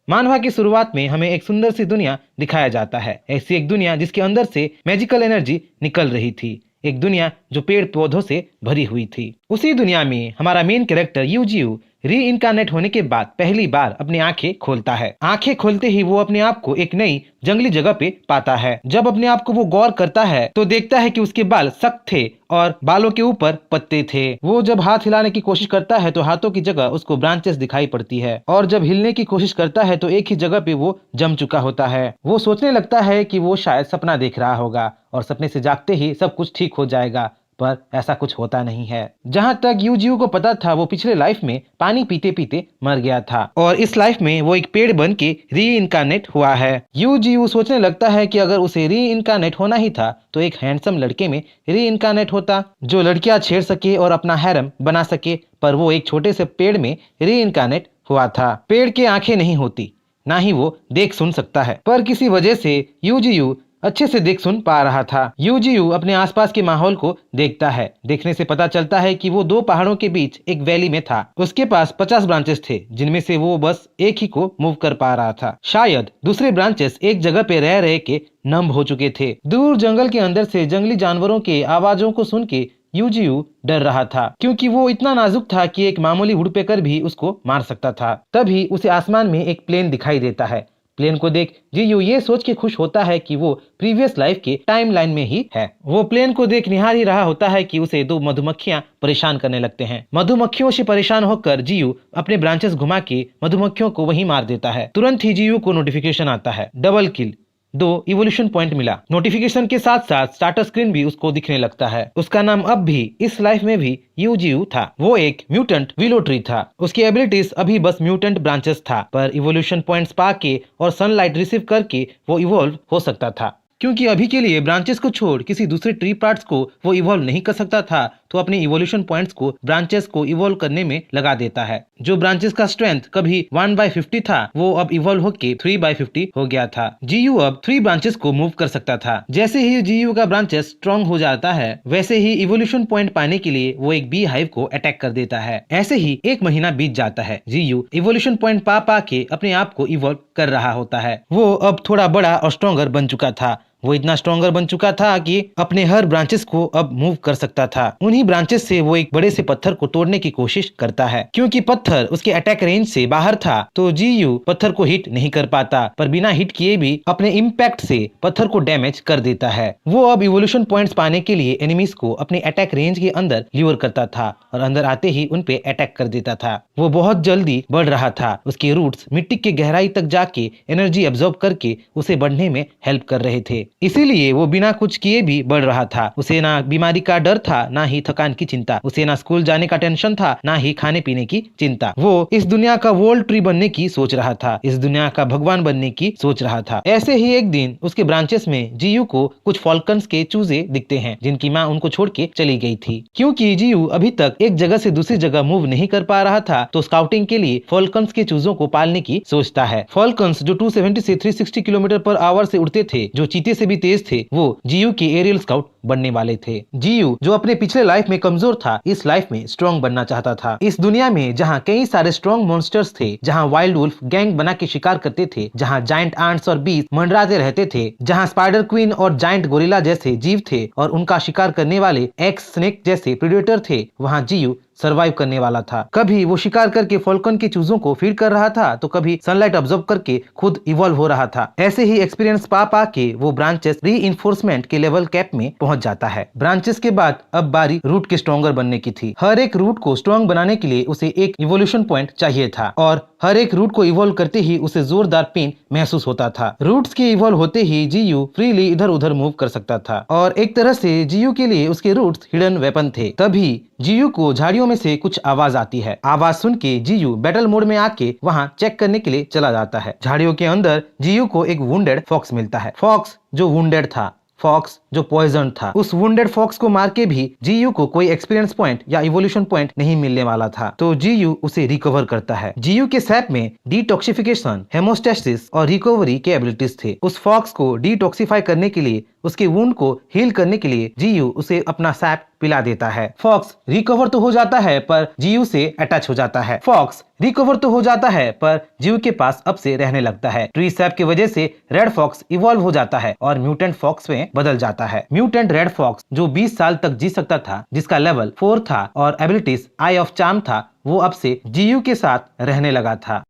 मानवा की शुरुआत में हमें एक सुंदर सी दुनिया दिखाया जाता है। ऐसी एक दुनिया जिसके अंदर से मैजिकल एनर्जी निकल रही थी। एक दुनिया जो पेड़ पौधों से भरी हुई थी। उसी दुनिया में हमारा मेन कैरेक्टर यूजीयू री इनकारनेट होने के बाद पहली बार अपनी आंखें खोलता है। आंखें खोलते ही वो अपने आप को एक नई जंगली जगह पे पाता है। जब अपने आप को वो गौर करता है तो देखता है कि उसके बाल सख्त थे और बालों के ऊपर पत्ते थे। वो जब हाथ हिलाने की कोशिश करता है तो हाथों की जगह उसको ब्रांचेस दिखाई पड़ती है और जब हिलने की कोशिश करता है तो एक ही जगह पे वो जम चुका होता है। वो सोचने लगता है कि वो शायद सपना देख रहा होगा और सपने से जागते ही सब कुछ ठीक हो जाएगा, पर ऐसा कुछ होता नहीं है। जहाँ तक यूजीयू को पता था वो पिछले लाइफ में पानी पीते पीते मर गया था और इस लाइफ में वो एक पेड़ बन के री इनकारनेट हुआ है। यूजीयू सोचने लगता है कि अगर उसे री इनकारनेट होना ही था तो एक हैंडसम लड़के में री इनकारनेट होता जो लड़कियां छेड़ सके और अपना हैरम बना सके, पर वो एक छोटे से पेड़ में री इनकारनेट हुआ था। पेड़ के आंखें नहीं होती, ना ही वो देख सुन सकता है, पर किसी वजह से यूजीयू अच्छे से देख सुन पा रहा था। यूजीयू अपने आसपास के माहौल को देखता है। देखने से पता चलता है कि वो दो पहाड़ों के बीच एक वैली में था। उसके पास 50 ब्रांचेस थे जिनमें से वो बस एक ही को मूव कर पा रहा था। शायद दूसरे ब्रांचेस एक जगह पे रह रहे के नम हो चुके थे। दूर जंगल के अंदर से जंगली जानवरों के आवाजों को सुन के यूजीयू डर रहा था, क्योंकि वो इतना नाजुक था कि एक मामूली वुडपेकर भी उसको मार सकता था। तभी उसे आसमान में एक प्लेन दिखाई देता है। प्लेन को देख जीयू ये सोच के खुश होता है कि वो प्रीवियस लाइफ के टाइमलाइन में ही है। वो प्लेन को देख निहार ही रहा होता है कि उसे दो मधुमक्खियां परेशान करने लगते हैं। मधुमक्खियों से परेशान होकर जीयू अपने ब्रांचेस घुमा के मधुमक्खियों को वहीं मार देता है। तुरंत ही जीयू को नोटिफिकेशन आता है, डबल किल, 2 इवोल्यूशन पॉइंट मिला। नोटिफिकेशन के साथ साथ स्टार्टर स्क्रीन भी उसको दिखने लगता है। उसका नाम अब भी इस लाइफ में भी यूजीयू था। वो एक म्यूटेंट विलो ट्री था। उसकी एबिलिटीज अभी बस म्यूटेंट ब्रांचेस था, पर इवोल्यूशन पॉइंट्स पाके और सनलाइट रिसीव करके वो इवॉल्व हो सकता था। क्योंकि अभी के लिए ब्रांचेस को छोड़ किसी दूसरे ट्री पार्ट्स को वो इवॉल्व नहीं कर सकता था, तो अपने इवोल्यूशन पॉइंट्स को ब्रांचेस को इवॉल्व करने में लगा देता है। जो ब्रांचेस का स्ट्रेंथ कभी 1/50 था वो अब इवॉल्व होके 3/50 हो गया था। जीयू अब 3 ब्रांचेस को मूव कर सकता था। जैसे ही जीयू का ब्रांचेस स्ट्रॉन्ग हो जाता है वैसे ही इवोल्यूशन पॉइंट पाने के लिए वो एक बी हाइव को अटैक कर देता है। ऐसे ही 1 महीना बीत जाता है। जीयू इवोल्यूशन पॉइंट पा के अपने आप को इवॉल्व कर रहा होता है। वो अब थोड़ा बड़ा और स्ट्रॉन्गर बन चुका था। वो इतना स्ट्रॉन्गर बन चुका था कि अपने हर ब्रांचेस को अब मूव कर सकता था। उन्हीं ब्रांचेस से वो एक बड़े से पत्थर को तोड़ने की कोशिश करता है। क्योंकि पत्थर उसके अटैक रेंज से बाहर था तो जीयू पत्थर को हिट नहीं कर पाता, पर बिना हिट किए भी अपने इम्पैक्ट से पत्थर को डैमेज कर देता है। वो अब इवोल्यूशन पॉइंट्स पाने के लिए एनिमीज को अपने अटैक रेंज के अंदर ल्यूर करता था और अंदर आते ही उन पे अटैक कर देता था। वो बहुत जल्दी बढ़ रहा था। उसके रूट्स मिट्टी के गहराई तक जाके एनर्जी एब्जॉर्ब करके उसे बढ़ने में हेल्प कर रहे थे। इसीलिए वो बिना कुछ किए भी बढ़ रहा था। उसे ना बीमारी का डर था, ना ही थकान की चिंता। उसे ना स्कूल जाने का टेंशन था, ना ही खाने पीने की चिंता। वो इस दुनिया का वर्ल्ड ट्री बनने की सोच रहा था, इस दुनिया का भगवान बनने की सोच रहा था। ऐसे ही एक दिन उसके ब्रांचेस में जीयू को कुछ फॉल्कन्स के चूजे दिखते हैं जिनकी माँ उनको छोड़ के चली गई थी। क्योंकि जीयू अभी तक एक जगह से दूसरी जगह मूव नहीं कर पा रहा था तो स्काउटिंग के लिए फॉल्कन्स के चूजों को पालने की सोचता है। फॉल्कन्स जो 270 से 360 किलोमीटर पर आवर से उड़ते थे, जो चीते से भी तेज थे, वो जीयू के एरियल स्काउट बनने वाले थे। जीयू जो अपने पिछले लाइफ में कमजोर था, इस लाइफ में स्ट्रॉन्ग बनना चाहता था। इस दुनिया में जहाँ कई सारे स्ट्रॉन्ग मॉन्स्टर्स थे, जहाँ वाइल्ड वुल्फ गैंग बना के शिकार करते थे, जहाँ जायंट आंट्स और बीस्ट मंडराते रहते थे, जहाँ स्पाइडर क्वीन और जायंट गोरिल्ला जैसे जीव थे और उनका शिकार करने वाले एक्स स्नेक जैसे प्रेडेटर थे, वहाँ जीयू सरवाइव करने वाला था। कभी वो शिकार करके फॉल्कन के चूजों को फीड कर रहा था तो कभी सनलाइट ऑब्जर्व करके खुद इवॉल्व हो रहा था। ऐसे ही एक्सपीरियंस पा के वो ब्रांचेस री के लेवल कैप में पहुंच जाता है। ब्रांचेस के बाद अब बारी रूट के स्ट्रॉन्गर बनने की थी। हर एक रूट को स्ट्रॉन्ग बनाने के लिए उसे एक इवोल्यूशन पॉइंट चाहिए था और हर एक रूट को इवॉल्व करते ही उसे जोरदार पेन महसूस होता था। रूट्स के इवॉल्व होते ही जीयू फ्रीली इधर उधर मूव कर सकता था और एक तरह से जीयू के लिए उसके रूट्स हिडन वेपन थे। तभी जीयू को झाड़ियों में से कुछ आवाज आती है। आवाज सुन के जीयू बैटल मोड में आके वहाँ चेक करने के लिए चला जाता है। झाड़ियों के अंदर जीयू को एक वुंडेड फॉक्स मिलता है। फॉक्स जो वुंडेड था, फॉक्स जो पॉइजन था। उस वुंडेड फॉक्स को मार के भी जीयू को कोई एक्सपीरियंस पॉइंट या इवोल्यूशन पॉइंट नहीं मिलने वाला था, तो जीयू उसे रिकवर करता है। जीयू के सैप में डिटॉक्सिफिकेशन, हेमोस्टेसिस और रिकवरी के एबिलिटीज थे। उस फॉक्स को डिटॉक्सिफाई करने के लिए, उसके वुंड को हील करने के लिए जीयू उसे अपना सैप पिला देता है। फॉक्स रिकवर तो हो जाता है पर जीयू से अटैच हो जाता है। फॉक्स रिकवर तो हो जाता है पर जीव के पास अब से रहने लगता है। ट्री सैप की वजह से रेड फॉक्स इवॉल्व हो जाता है और म्यूटेंट फॉक्स में बदल जाता है। म्यूटेंट रेड फॉक्स जो 20 साल तक जी सकता था, जिसका लेवल 4 था और एबिलिटीज आई ऑफ चार्म था, वो अब से जीयू के साथ रहने लगा था।